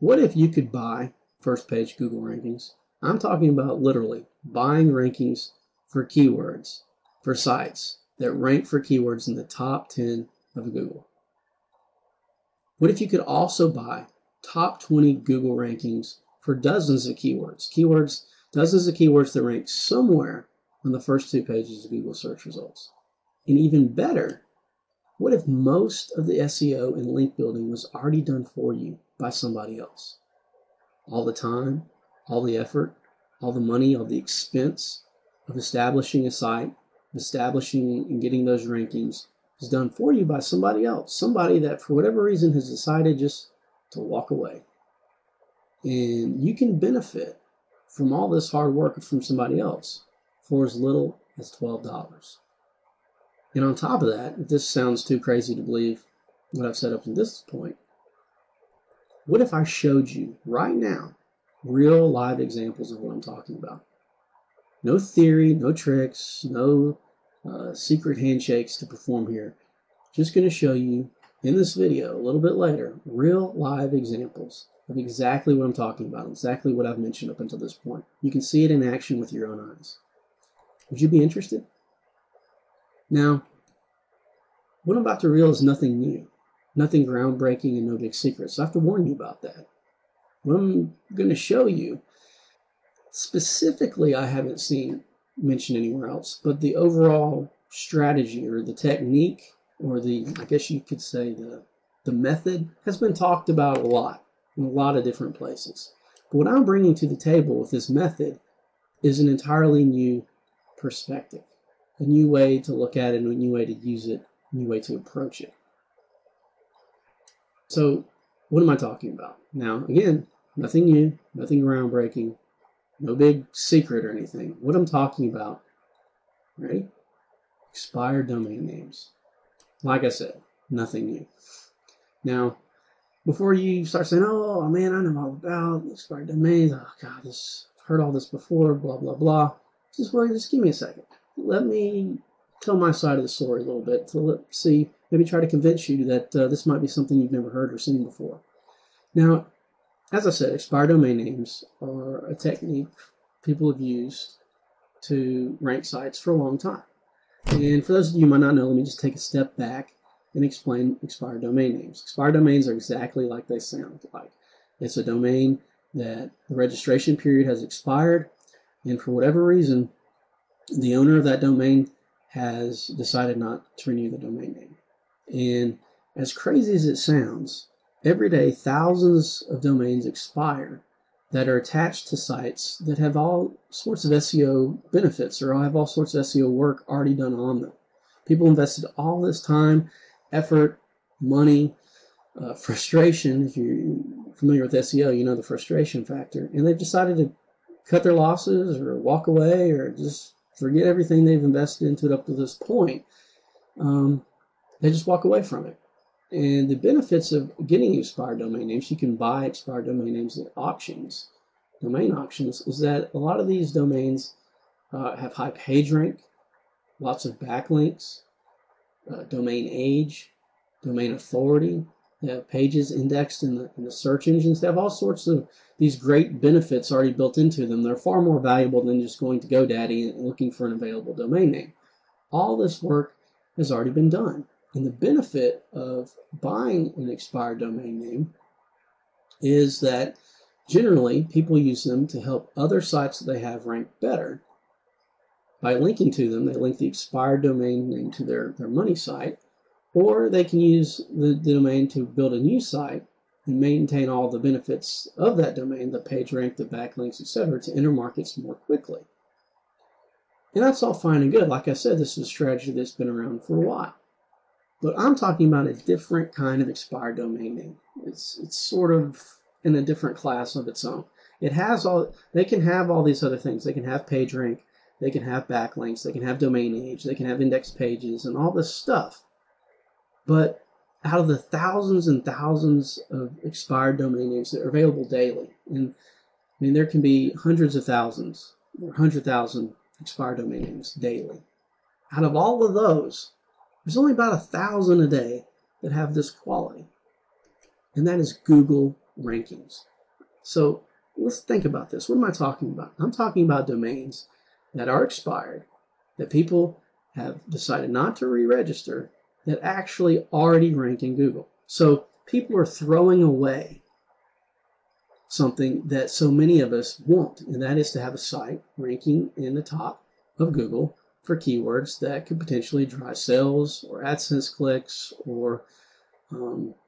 What if you could buy first page Google rankings? I'm talking about literally buying rankings for keywords, for sites that rank for keywords in the top 10 of Google. What if you could also buy top 20 Google rankings for dozens of keywords, dozens of keywords that rank somewhere on the first 2 pages of Google search results? And even better, what if most of the SEO and link building was already done for you by somebody else? All the time, all the effort, all the money, all the expense of establishing a site, establishing and getting those rankings is done for you by somebody else, somebody that for whatever reason has decided just to walk away. And you can benefit from all this hard work from somebody else for as little as $12. And on top of that, if this sounds too crazy to believe what I've said up to this point, what if I showed you right now real live examples of what I'm talking about? No theory, no tricks, no secret handshakes to perform here. Just going to show you in this video a little bit later real live examples of exactly what I'm talking about, exactly what I've mentioned up until this point. You can see it in action with your own eyes. Would you be interested? Now, what I'm about to reveal is nothing new, nothing groundbreaking, and no big secrets. So I have to warn you about that. What I'm going to show you, specifically I haven't seen mentioned anywhere else, but the overall strategy or the technique or I guess you could say the method has been talked about a lot in a lot of different places. But what I'm bringing to the table with this method is an entirely new perspective, a new way to look at it, a new way to use it, a new way to approach it. So what am I talking about? Now, again, nothing new, nothing groundbreaking, no big secret or anything. What I'm talking about, ready? Expired domain names. Like I said, nothing new. Now, before you start saying, oh man, I know all about expired domains, oh God, I've heard all this before, blah, blah, blah. Just give me a second. Let me tell my side of the story a little bit to see, maybe try to convince you that this might be something you've never heard or seen before. Now, as I said, expired domain names are a technique people have used to rank sites for a long time. And for those of you who might not know, let me just take a step back and explain expired domain names. Expired domains are exactly like they sound like. It's a domain that the registration period has expired, and for whatever reason, the owner of that domain has decided not to renew the domain name. And as crazy as it sounds, every day thousands of domains expire that are attached to sites that have all sorts of SEO benefits or have all sorts of SEO work already done on them. People invested all this time, effort, money, frustration. If you're familiar with SEO, you know the frustration factor. And they've decided to cut their losses or walk away or just forget everything they've invested into it up to this point. They just walk away from it. And the benefits of getting expired domain names, you can buy expired domain names at auctions, domain auctions, is that a lot of these domains have high page rank, lots of backlinks, domain age, domain authority. They have pages indexed in the search engines. They have all sorts of these great benefits already built into them. They're far more valuable than just going to GoDaddy and looking for an available domain name. All this work has already been done. And the benefit of buying an expired domain name is that generally people use them to help other sites that they have rank better. By linking to them, they link the expired domain name to their money site, or they can use the domain to build a new site and maintain all the benefits of that domain, the page rank, the backlinks, etc., to enter markets more quickly. And that's all fine and good. Like I said, this is a strategy that's been around for a while. But I'm talking about a different kind of expired domain name. It's sort of in a different class of its own. They can have all these other things. They can have page rank, they can have backlinks, they can have domain age, they can have index pages and all this stuff. But out of the thousands and thousands of expired domain names that are available daily, and I mean there can be hundreds of thousands or 100,000 expired domain names daily. Out of all of those, there's only about 1,000 a day that have this quality. And that is Google rankings. So let's think about this. What am I talking about? I'm talking about domains that are expired, that people have decided not to re-register, that actually already rank in Google. So people are throwing away something that so many of us want, and that is to have a site ranking in the top of Google for keywords that could potentially drive sales or AdSense clicks or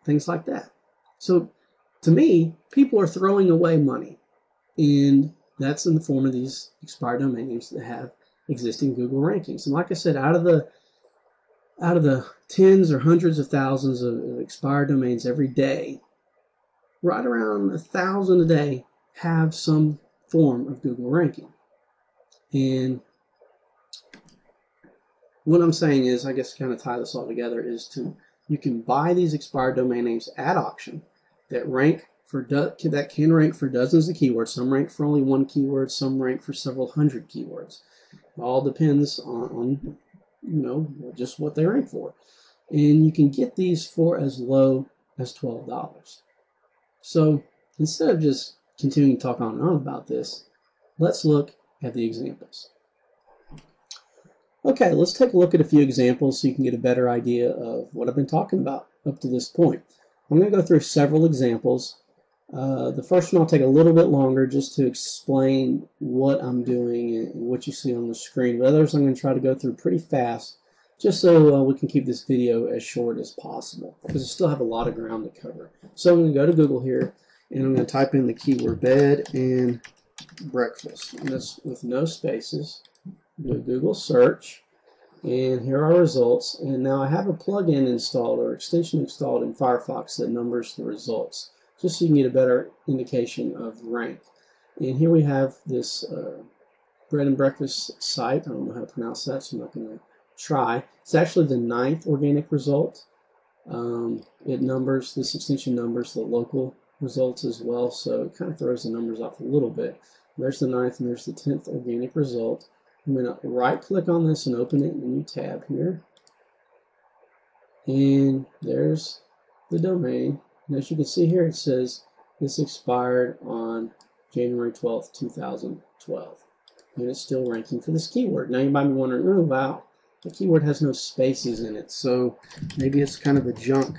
things like that. So to me, people are throwing away money, and that's in the form of these expired domain names that have existing Google rankings. And like I said, out of the tens or hundreds of thousands of expired domains every day, right around 1,000 a day have some form of Google ranking. And what I'm saying is, I guess to kind of tie this all together, is you can buy these expired domain names at auction that can rank for dozens of keywords. Some rank for only one keyword, some rank for several hundred keywords. It all depends on just what they rank for. And you can get these for as low as $12. So instead of just continuing to talk on and on about this, let's look at the examples. Okay, let's take a look at a few examples so you can get a better idea of what I've been talking about up to this point. I'm going to go through several examples. The first one I'll take a little bit longer just to explain what I'm doing and what you see on the screen. The others I'm going to try to go through pretty fast just so we can keep this video as short as possible because I still have a lot of ground to cover. So I'm going to go to Google here and I'm going to type in the keyword bed and breakfast. And that's with no spaces. Do a Google search, and here are our results. And now I have a plugin installed or extension installed in Firefox that numbers the results, just so you can get a better indication of rank. And here we have this bread and breakfast site. I don't know how to pronounce that, so I'm not going to try. It's actually the 9th organic result. This extension numbers the local results as well, so it kind of throws the numbers off a little bit. There's the 9th and there's the 10th organic result. I'm going to right click on this and open it in a new tab here. And there's the domain. And as you can see here, it says this expired on January 12th, 2012. And it's still ranking for this keyword. Now you might be wondering, oh wow, the keyword has no spaces in it. So maybe it's kind of a junk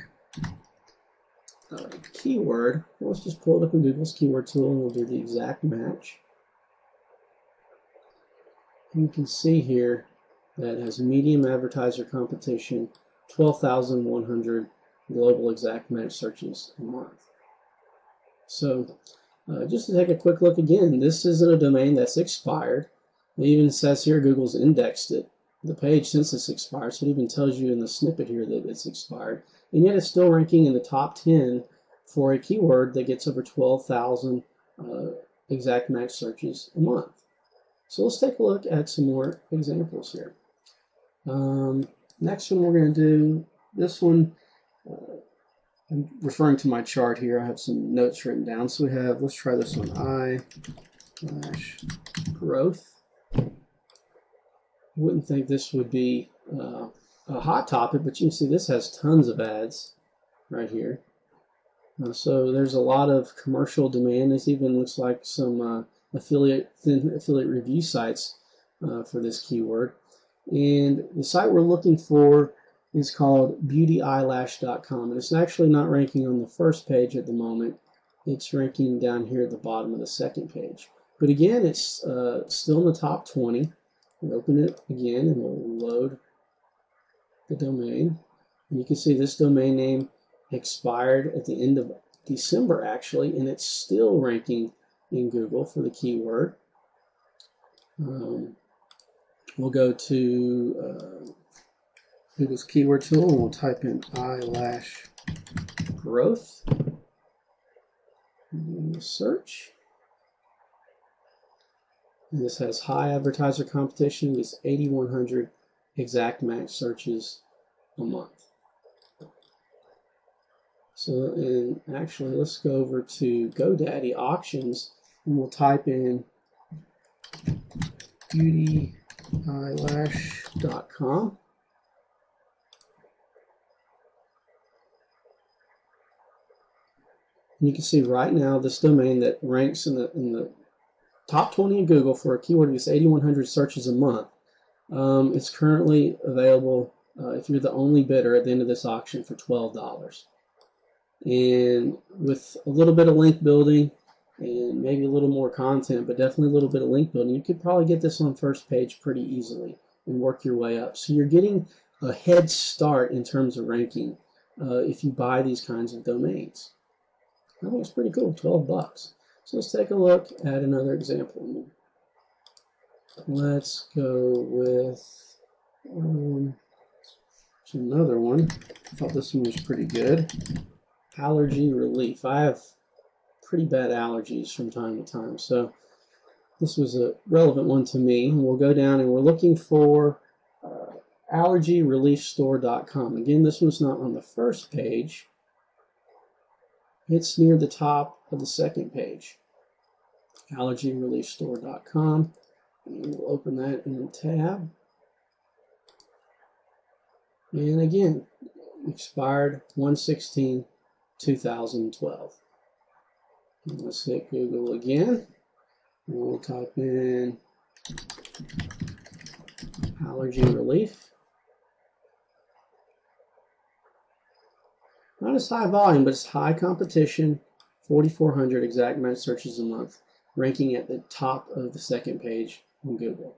keyword. Well, let's just pull it up in Google's keyword tool and we'll do the exact match. You can see here that it has medium advertiser competition, 12,100 global exact match searches a month. So just to take a quick look again, this isn't a domain that's expired. It even says here Google's indexed it, the page since it's expired, so it even tells you in the snippet here that it's expired. And yet it's still ranking in the top 10 for a keyword that gets over 12,000 exact match searches a month. So let's take a look at some more examples here. Next one we're going to do, this one, I'm referring to my chart here. I have some notes written down. So we have, let's try this one, I/growth. Wouldn't think this would be a hot topic, but you can see this has tons of ads right here. So there's a lot of commercial demand. This even looks like some affiliate review sites for this keyword. And the site we're looking for is called beautyeyelash.com, and it's actually not ranking on the first page at the moment. It's ranking down here at the bottom of the second page. But again, it's still in the top 20. We'll open it again and we'll load the domain. And you can see this domain name expired at the end of December actually, and it's still ranking in Google for the keyword. We'll go to Google's keyword tool and we'll type in eyelash growth. And we'll search. And this has high advertiser competition. It's 8,100 exact match searches a month. So, and actually, let's go over to GoDaddy auctions and we'll type in beautyeyelash.com. And you can see right now this domain that ranks in the top 20 in Google for a keyword that gets 8,100 searches a month. It's currently available if you're the only bidder at the end of this auction for $12. And with a little bit of link building and maybe a little more content, but definitely a little bit of link building, you could probably get this on first page pretty easily and work your way up. So you're getting a head start in terms of ranking if you buy these kinds of domains. I think it's pretty cool, 12 bucks. So let's take a look at another example. Let's go with another one. I thought this one was pretty good. Allergy relief. I have pretty bad allergies from time to time, so this was a relevant one to me. And we'll go down and we're looking for allergyreliefstore.com. Again, this one's not on the first page. It's near the top of the second page. Allergyreliefstore.com. And we'll open that in a tab. And again, expired 1/16/2012. And let's hit Google again. And we'll type in allergy relief. Not as high volume, but it's high competition. 4,400 exact match searches a month, ranking at the top of the second page on Google.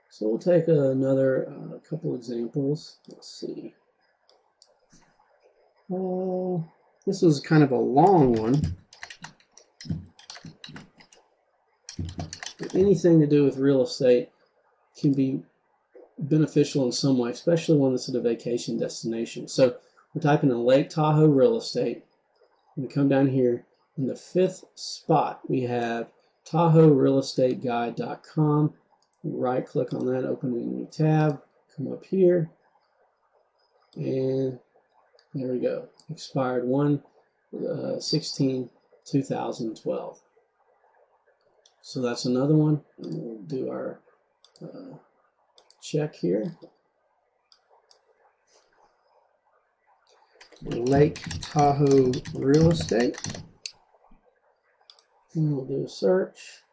So we'll take another couple examples. Let's see. This was kind of a long one. Anything to do with real estate can be beneficial in some way, especially one that's at a vacation destination. So we're typing in Lake Tahoe real estate. We come down here. In the 5th spot, we have TahoeRealEstateGuide.com. Right click on that, open a new tab, come up here, and there we go. Expired 1/16/2012. So that's another one. And we'll do our check here. Lake Tahoe Real Estate. And we'll do a search.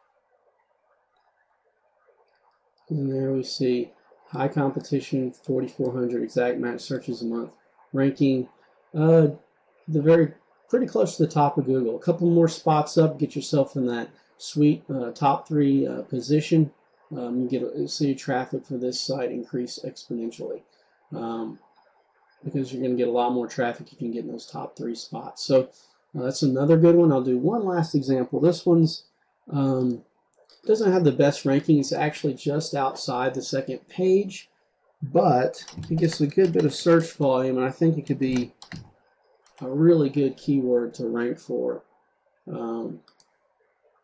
And there we see high competition, 4,400 exact match searches a month, ranking pretty close to the top of Google. A couple more spots up, get yourself in that sweet top 3 position. You see your traffic for this site increase exponentially because you're going to get a lot more traffic if you can get in those top 3 spots. So that's another good one. I'll do one last example. This one's doesn't have the best ranking. It's actually just outside the second page, but it gets a good bit of search volume, and I think it could be a really good keyword to rank for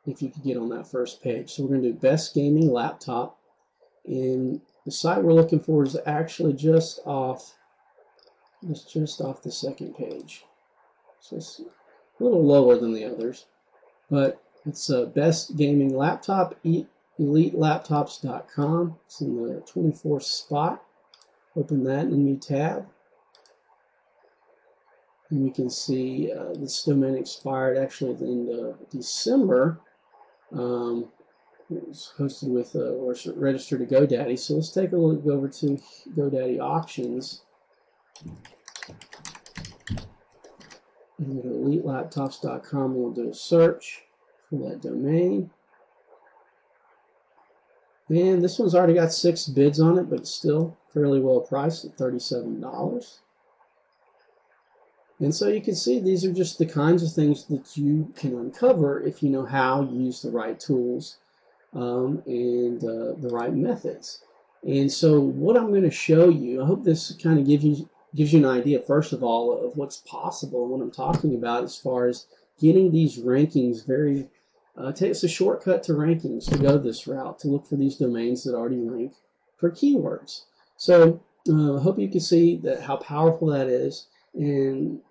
if you could get on that first page. So we're going to do best gaming laptop, and the site we're looking for is actually just off the second page. So it's a little lower than the others, but it's best gaming laptop, elitelaptops.com. It's in the 24th spot. Open that in a new tab. And we can see this domain expired actually at the end of December. It was hosted with or registered to GoDaddy. So let's take a look over to GoDaddy auctions. And go to elitelaptops.com and we'll do a search for that domain. And this one's already got 6 bids on it, but it's still fairly well priced at $37. And so you can see these are just the kinds of things that you can uncover if you know how you use the right tools and the right methods. And so what I'm going to show you, I hope this kind of gives you an idea, first of all, of what's possible and what I'm talking about as far as getting these rankings very it's a shortcut to rankings to go this route, to look for these domains that already rank for keywords. So I hope you can see that how powerful that is, and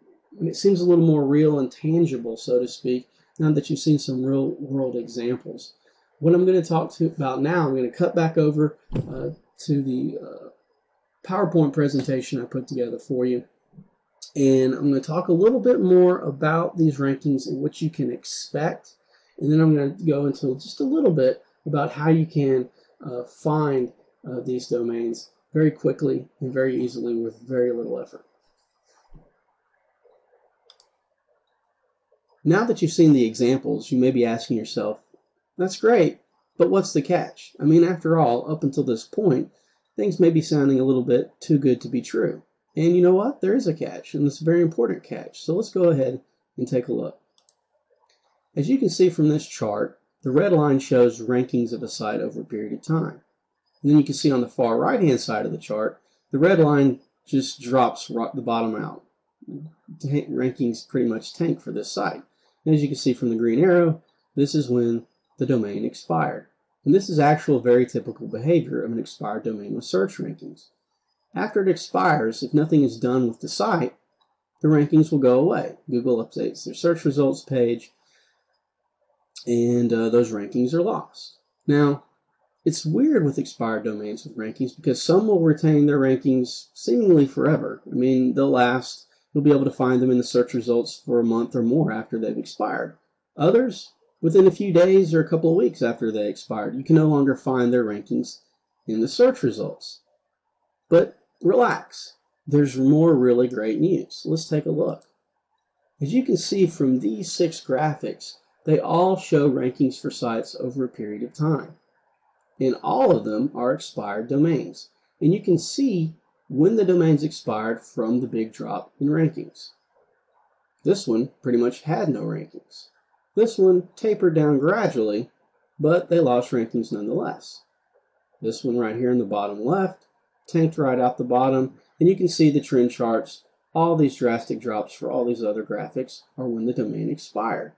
it seems a little more real and tangible, so to speak, now that you've seen some real world examples. What I'm going to talk about now, I'm going to cut back over to the PowerPoint presentation I put together for you. And I'm going to talk a little bit more about these rankings and what you can expect. And then I'm going to go into just a little bit about how you can find these domains very quickly and very easily with very little effort. Now that you've seen the examples, you may be asking yourself, that's great, but what's the catch? I mean, after all, up until this point, things may be sounding a little bit too good to be true. And you know what? There is a catch, and it's a very important catch. So let's go ahead and take a look. As you can see from this chart, the red line shows rankings of a site over a period of time. And then you can see on the far right-hand side of the chart, the red line just drops the bottom out. Rankings pretty much tank for this site. And as you can see from the green arrow, this is when the domain expired. And this is actual very typical behavior of an expired domain with search rankings. After it expires, if nothing is done with the site, the rankings will go away. Google updates their search results page, and those rankings are lost. Now, it's weird with expired domains with rankings because some will retain their rankings seemingly forever. I mean, they'll last. You'll be able to find them in the search results for a month or more after they've expired. Others, within a few days or a couple of weeks after they expired, you can no longer find their rankings in the search results. But relax, there's more really great news. Let's take a look. As you can see from these 6 graphics, they all show rankings for sites over a period of time. And all of them are expired domains. And you can see when the domains expired from the big drop in rankings. This one pretty much had no rankings. This one tapered down gradually, but they lost rankings nonetheless. This one right here in the bottom left tanked right out the bottom, and you can see the trend charts. All these drastic drops for all these other graphics are when the domain expired.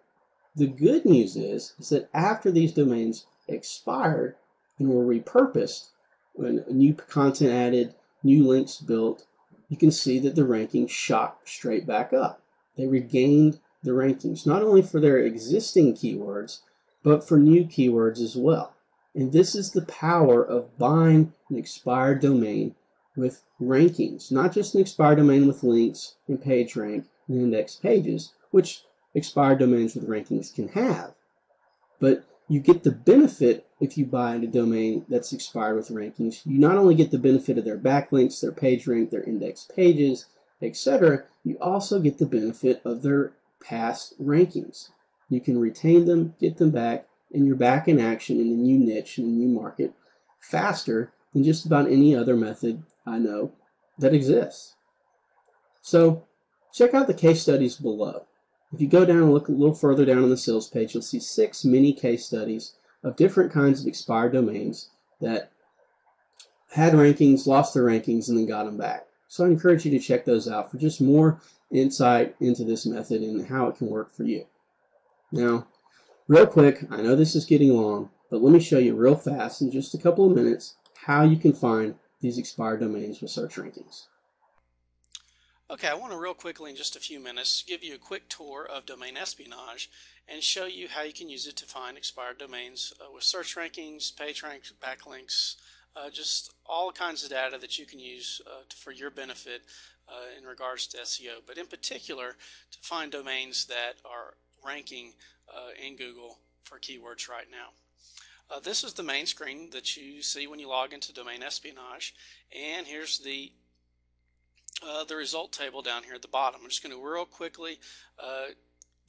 The good news is that after these domains expired and were repurposed, when new content added, new links built, you can see that the rankings shot straight back up. They regained the rankings, not only for their existing keywords, but for new keywords as well. And this is the power of buying an expired domain with rankings, not just an expired domain with links and PageRank and index pages, which expired domains with rankings can have. But you get the benefit if you buy a domain that's expired with rankings. You not only get the benefit of their backlinks, their PageRank, their index pages, etc., you also get the benefit of their past rankings. You can retain them, get them back, and you're back in action in a new niche, in a new market, faster than just about any other method I know that exists. So check out the case studies below. If you go down and look a little further down on the sales page, you'll see 6 mini case studies of different kinds of expired domains that had rankings, lost their rankings, and then got them back. So I encourage you to check those out for just more insight into this method and how it can work for you. Now, real quick, I know this is getting long, but let me show you real fast in just a couple of minutes how you can find these expired domains with search rankings. Okay, I want to real quickly in just a few minutes give you a quick tour of domain espionage and show you how you can use it to find expired domains with search rankings, PageRank, backlinks, just all kinds of data that you can use for your benefit in regards to SEO, but in particular to find domains that are ranking in Google for keywords right now. This is the main screen that you see when you log into Domain Espionage, and here's the result table down here at the bottom. I'm just going to real quickly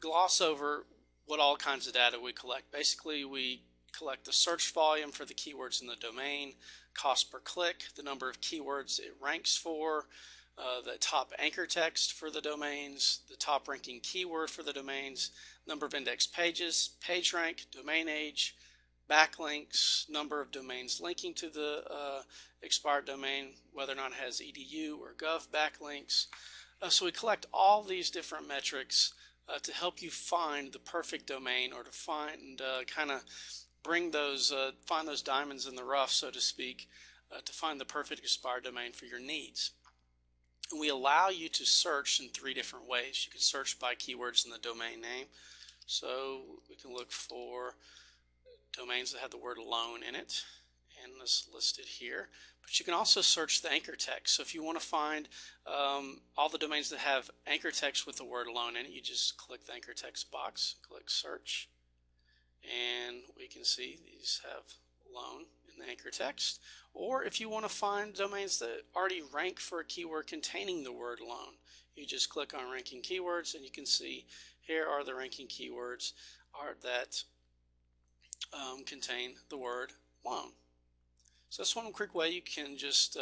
gloss over what all kinds of data we collect. Basically, we collect the search volume for the keywords in the domain, cost per click, the number of keywords it ranks for, the top anchor text for the domains, the top ranking keyword for the domains, number of index pages, page rank, domain age, backlinks, number of domains linking to the expired domain, whether or not it has edu or gov backlinks. So we collect all these different metrics to help you find the perfect domain, or to find kind of bring those find those diamonds in the rough, so to speak, to find the perfect expired domain for your needs. And we allow you to search in 3 different ways. You can search by keywords in the domain name. So we can look for domains that have the word alone in it, and it's listed here. But you can also search the anchor text. So if you want to find all the domains that have anchor text with the word loan in it, you just click the anchor text box, click search, and we can see these have loan in the anchor text. Or if you want to find domains that already rank for a keyword containing the word loan, you just click on ranking keywords, and you can see here are the ranking keywords that contain the word loan. So that's one quick way you can just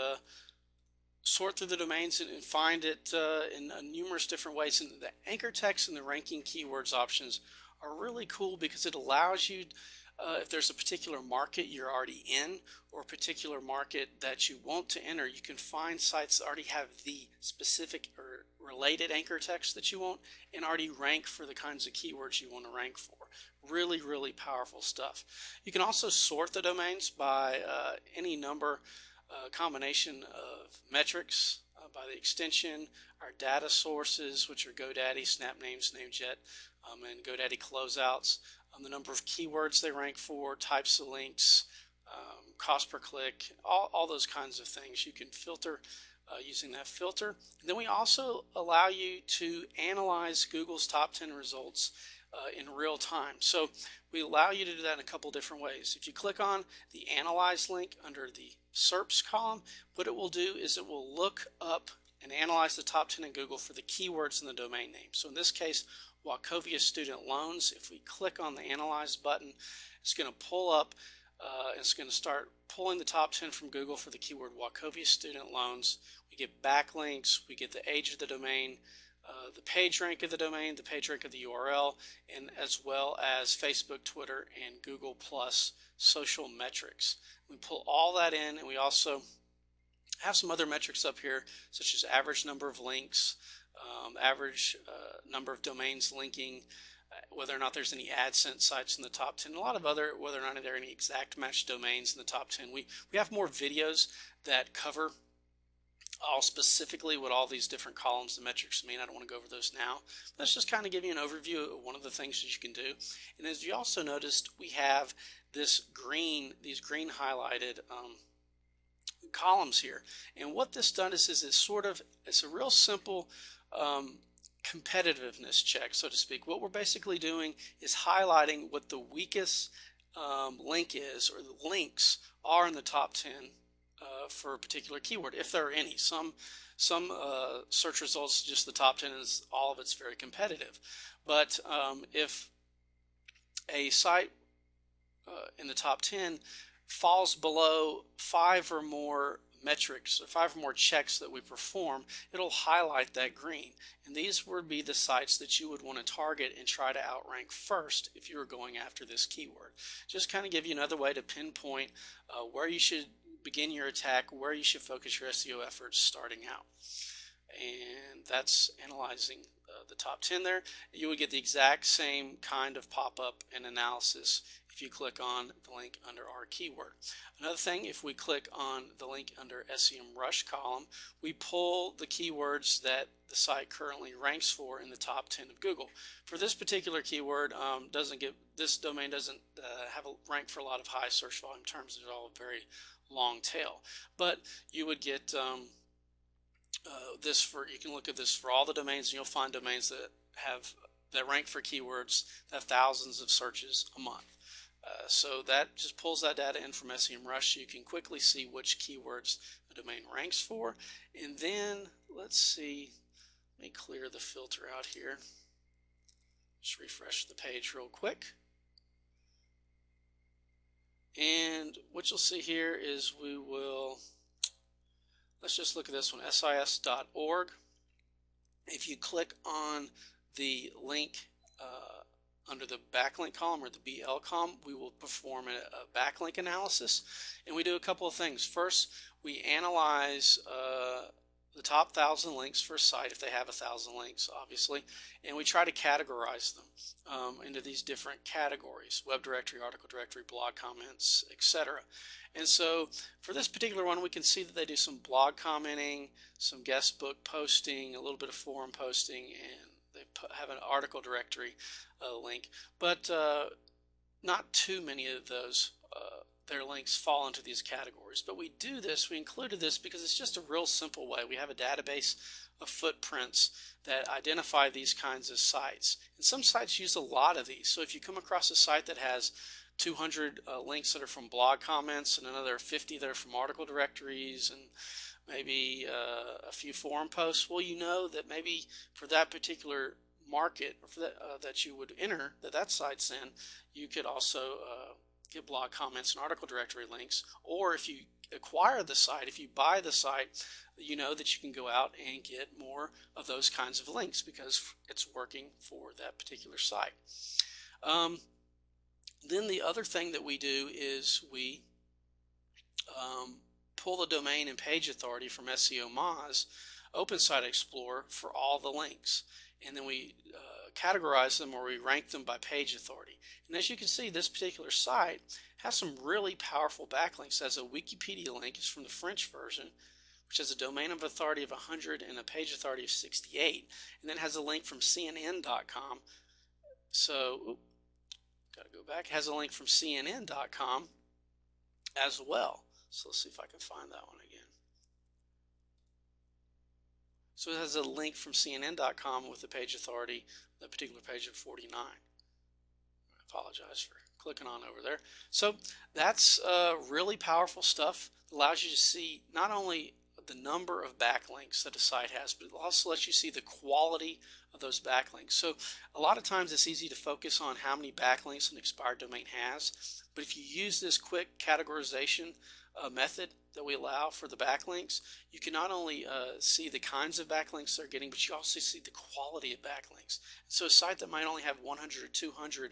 sort through the domains and find it in numerous different ways. And the anchor text and the ranking keywords options are really cool because it allows you, if there's a particular market you're already in or a particular market that you want to enter, you can find sites that already have the specific or related anchor text that you want and already rank for the kinds of keywords you want to rank for. Really, really powerful stuff. You can also sort the domains by any number, combination of metrics, by the extension, our data sources, which are GoDaddy, SnapNames, Namejet, and GoDaddy closeouts, the number of keywords they rank for, types of links, cost per click, all those kinds of things. You can filter using that filter. And then we also allow you to analyze Google's top 10 results in real time. So we allow you to do that in a couple different ways. If you click on the Analyze link under the SERPs column, what it will do is it will look up and analyze the top 10 in Google for the keywords in the domain name. So in this case, Wachovia Student Loans. If we click on the Analyze button, it's going to pull up, it's going to start pulling the top 10 from Google for the keyword Wachovia Student Loans. We get backlinks, we get the age of the domain, the page rank of the domain, the page rank of the URL, and as well as Facebook, Twitter, and Google Plus social metrics. We pull all that in, and we also have some other metrics up here, such as average number of links, average number of domains linking, whether or not there's any AdSense sites in the top 10, a lot of other, whether or not there are any exact match domains in the top 10. We have more videos that cover all specifically what all these different columns and metrics mean. I don't want to go over those now. Let's just kind of give you an overview of one of the things that you can do. And as you also noticed, we have these green highlighted columns here. And what this does is it's a real simple competitiveness check, so to speak. What we're basically doing is highlighting what the weakest link is, or the links are in the top 10 for a particular keyword, if there are any. Some search results, just the top 10 is all of it's very competitive. But if a site in the top 10 falls below 5 or more metrics, or 5 or more checks that we perform, it'll highlight that green. And these would be the sites that you would want to target and try to outrank first if you were going after this keyword. Just kind of give you another way to pinpoint where you should begin your attack, where you should focus your SEO efforts starting out. And that's analyzing the top 10 there. You would get the exact same kind of pop-up and analysis if you click on the link under our keyword. Another thing, if we click on the link under SEMrush column, we pull the keywords that the site currently ranks for in the top 10 of Google. For this particular keyword, this domain doesn't have a rank for a lot of high search volume terms. It's all very long tail, but you would get you can look at this for all the domains, and you'll find domains that rank for keywords that have thousands of searches a month. So that just pulls that data in from SEMrush. You can quickly see which keywords a domain ranks for. And then let's see, let me clear the filter out here. Just refresh the page real quick. And what you'll see here is let's just look at this one, sis.org. If you click on the link under the backlink column, or the BL column, we will perform a backlink analysis. And we do a couple of things. First, we analyze the top 1,000 links for a site, if they have 1,000 links, obviously, and we try to categorize them into these different categories: web directory, article directory, blog comments, etc. And so for this particular one, we can see that they do some blog commenting, some guest book posting, a little bit of forum posting, and they have an article directory link, but not too many of those their links fall into these categories. But we do this, we included this because it's just a real simple way. We have a database of footprints that identify these kinds of sites. And some sites use a lot of these. So if you come across a site that has 200 links that are from blog comments and another 50 that are from article directories and maybe a few forum posts, well, you know that maybe for that particular market or for that you would enter, that site's in, you could also get blog comments and article directory links. Or if you acquire the site, if you buy the site, you know that you can go out and get more of those kinds of links because it's working for that particular site. Then the other thing that we do is we pull the domain and page authority from SEO Moz, Open Site Explorer for all the links. And then we categorize them, or we rank them by page authority. And as you can see, this particular site has some really powerful backlinks. It has a Wikipedia link. It's from the French version, which has a domain of authority of 100 and a page authority of 68. And then has a link from CNN.com. So, got to go back. It has a link from CNN.com as well. So let's see if I can find that one again. So it has a link from CNN.com with the page authority, the particular page of 49. I apologize for clicking on over there. So that's really powerful stuff. It allows you to see not only the number of backlinks that a site has, but it also lets you see the quality of those backlinks. So a lot of times it's easy to focus on how many backlinks an expired domain has, but if you use this quick categorization method that we allow for the backlinks, you can not only see the kinds of backlinks they're getting, but you also see the quality of backlinks. So a site that might only have 100 or 200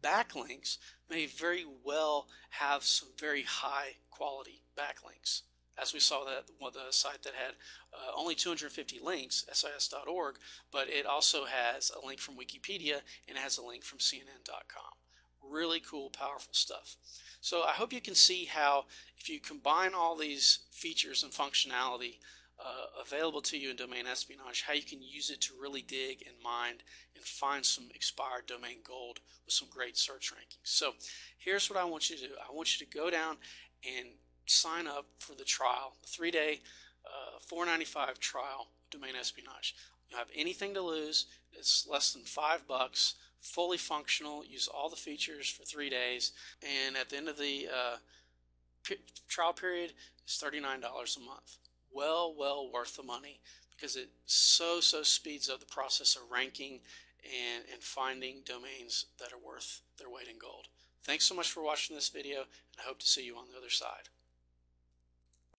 backlinks may very well have some very high quality backlinks. As we saw that with a site that had only 250 links, SIS.org, but it also has a link from Wikipedia and it has a link from CNN.com. Really cool, powerful stuff. So I hope you can see how if you combine all these features and functionality available to you in domain espionage, how you can use it to really dig and mine and find some expired domain gold with some great search rankings. So here's what I want you to do. I want you to go down and sign up for the trial, the 3-day $4.95 trial of domain espionage. You don't have anything to lose. It's less than $5, fully functional, use all the features for 3 days, and at the end of the trial period, it's $39 a month. Well worth the money, because it so speeds up the process of ranking and finding domains that are worth their weight in gold. Thanks so much for watching this video, and I hope to see you on the other side.